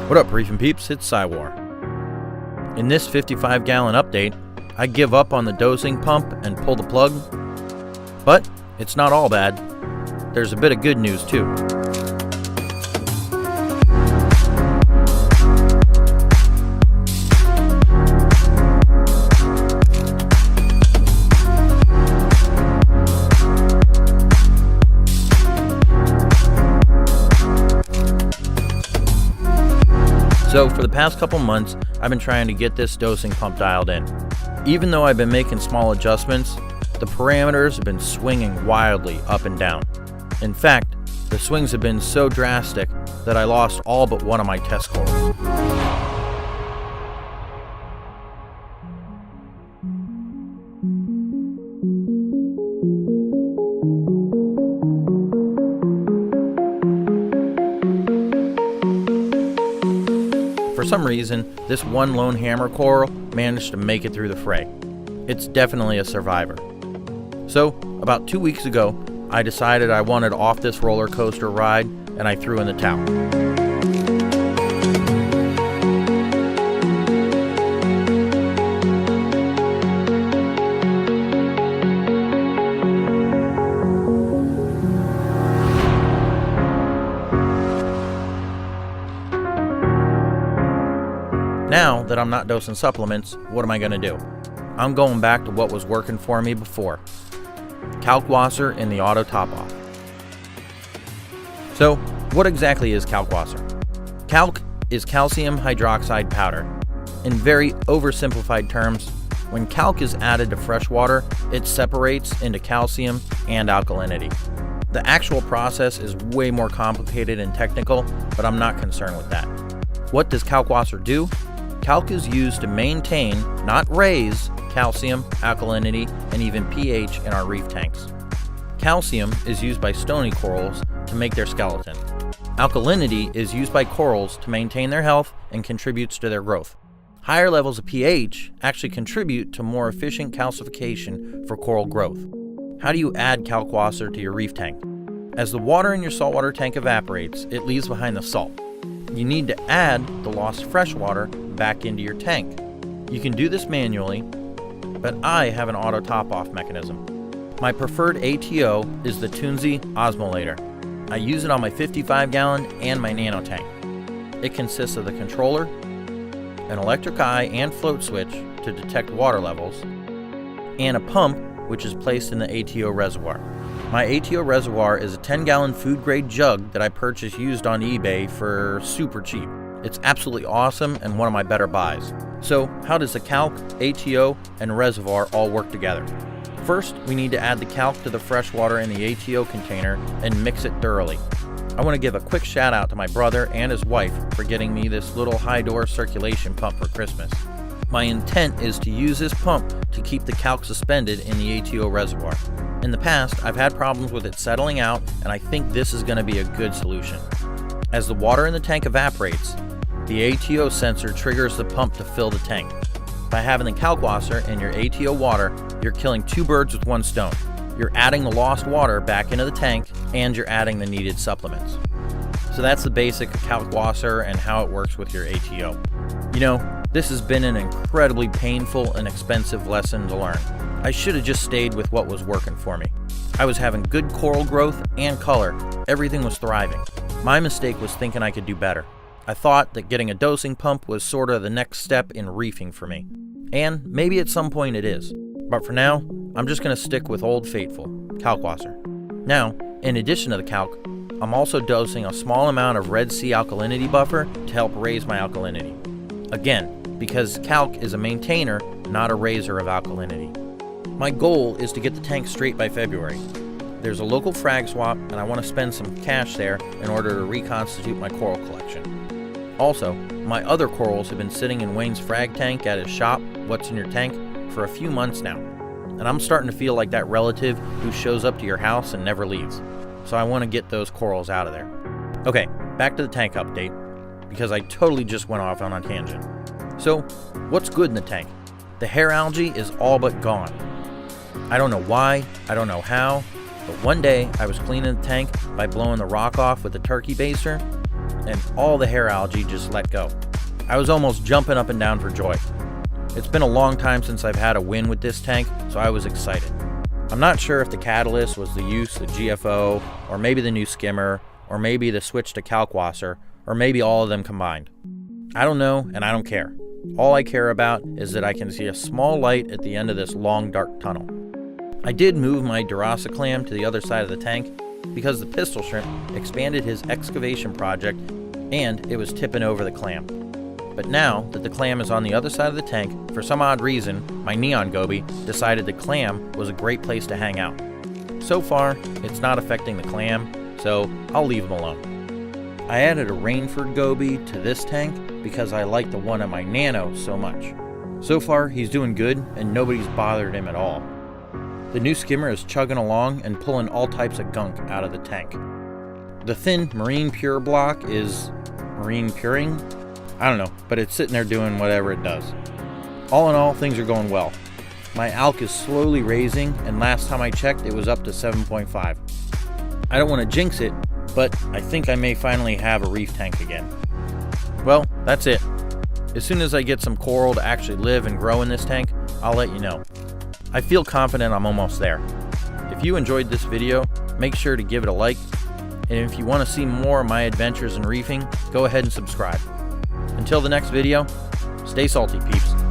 What up, Reef and Peeps? It's Psywar. In this 55-gallon update, I give up on the dosing pump and pull the plug. But it's not all bad. There's a bit of good news too. So for the past couple months, I've been trying to get this dosing pump dialed in. Even though I've been making small adjustments, the parameters have been swinging wildly up and down. In fact, the swings have been so drastic that I lost all but one of my test corals. For some reason, this one lone hammer coral managed to make it through the fray. It's definitely a survivor. So, about 2 weeks ago, I decided I wanted off this roller coaster ride, and I threw in the towel. Now that I'm not dosing supplements, what am I going to do? I'm going back to what was working for me before. Kalkwasser in the auto top-off. So, what exactly is Kalkwasser? Kalk is calcium hydroxide powder. In very oversimplified terms, when kalk is added to fresh water, it separates into calcium and alkalinity. The actual process is way more complicated and technical, but I'm not concerned with that. What does Kalkwasser do? Kalk is used to maintain, not raise, calcium, alkalinity, and even pH in our reef tanks. Calcium is used by stony corals to make their skeleton. Alkalinity is used by corals to maintain their health and contributes to their growth. Higher levels of pH actually contribute to more efficient calcification for coral growth. How do you add Kalkwasser to your reef tank? As the water in your saltwater tank evaporates, it leaves behind the salt. You need to add the lost fresh water back into your tank. You can do this manually, but I have an auto top-off mechanism. My preferred ATO is the Tunzi Osmolator. I use it on my 55-gallon and my nano tank. It consists of the controller, an electric eye and float switch to detect water levels, and a pump which is placed in the ATO reservoir. My ATO reservoir is a 10-gallon food-grade jug that I purchased used on eBay for super cheap. It's absolutely awesome and one of my better buys. So, how does the kalk, ATO, and reservoir all work together? First, we need to add the kalk to the fresh water in the ATO container and mix it thoroughly. I want to give a quick shout out to my brother and his wife for getting me this little high-door circulation pump for Christmas. My intent is to use this pump to keep the kalk suspended in the ATO reservoir. In the past, I've had problems with it settling out, and I think this is going to be a good solution. As the water in the tank evaporates, the ATO sensor triggers the pump to fill the tank. By having the Kalkwasser in your ATO water, you're killing two birds with one stone. You're adding the lost water back into the tank, and you're adding the needed supplements. So that's the basic of Kalkwasser and how it works with your ATO. You know, this has been an incredibly painful and expensive lesson to learn. I should have just stayed with what was working for me. I was having good coral growth and color. Everything was thriving. My mistake was thinking I could do better. I thought that getting a dosing pump was sort of the next step in reefing for me. And maybe at some point it is. But for now, I'm just going to stick with Old Faithful, Kalkwasser. Now, in addition to the kalk, I'm also dosing a small amount of Red Sea alkalinity buffer to help raise my alkalinity. Again, because kalk is a maintainer, not a raiser of alkalinity. My goal is to get the tank straight by February. There's a local frag swap, and I want to spend some cash there in order to reconstitute my coral collection. Also, my other corals have been sitting in Wayne's frag tank at his shop, What's in Your Tank, for a few months now. And I'm starting to feel like that relative who shows up to your house and never leaves. So I want to get those corals out of there. Okay, back to the tank update, because I totally just went off on a tangent. So, what's good in the tank? The hair algae is all but gone. I don't know why, I don't know how, but one day I was cleaning the tank by blowing the rock off with a turkey baster, and all the hair algae just let go. I was almost jumping up and down for joy. It's been a long time since I've had a win with this tank, so I was excited. I'm not sure if the catalyst was the use of GFO, or maybe the new skimmer, or maybe the switch to Kalkwasser, or maybe all of them combined. I don't know, and I don't care. All I care about is that I can see a small light at the end of this long dark tunnel. I did move my Durasa clam to the other side of the tank because the pistol shrimp expanded his excavation project and it was tipping over the clam. But now that the clam is on the other side of the tank, for some odd reason, my neon goby decided the clam was a great place to hang out. So far, it's not affecting the clam, so I'll leave him alone. I added a Rainford goby to this tank because I like the one at my nano so much. So far, he's doing good and nobody's bothered him at all. The new skimmer is chugging along and pulling all types of gunk out of the tank. The thin marine pure block is marine puring? I don't know, but it's sitting there doing whatever it does. All in all, things are going well. My alk is slowly raising, and last time I checked, it was up to 7.5. I don't want to jinx it, but I think I may finally have a reef tank again. Well, that's it. As soon as I get some coral to actually live and grow in this tank, I'll let you know. I feel confident I'm almost there. If you enjoyed this video, make sure to give it a like, and if you want to see more of my adventures in reefing, go ahead and subscribe. Until the next video, stay salty, peeps.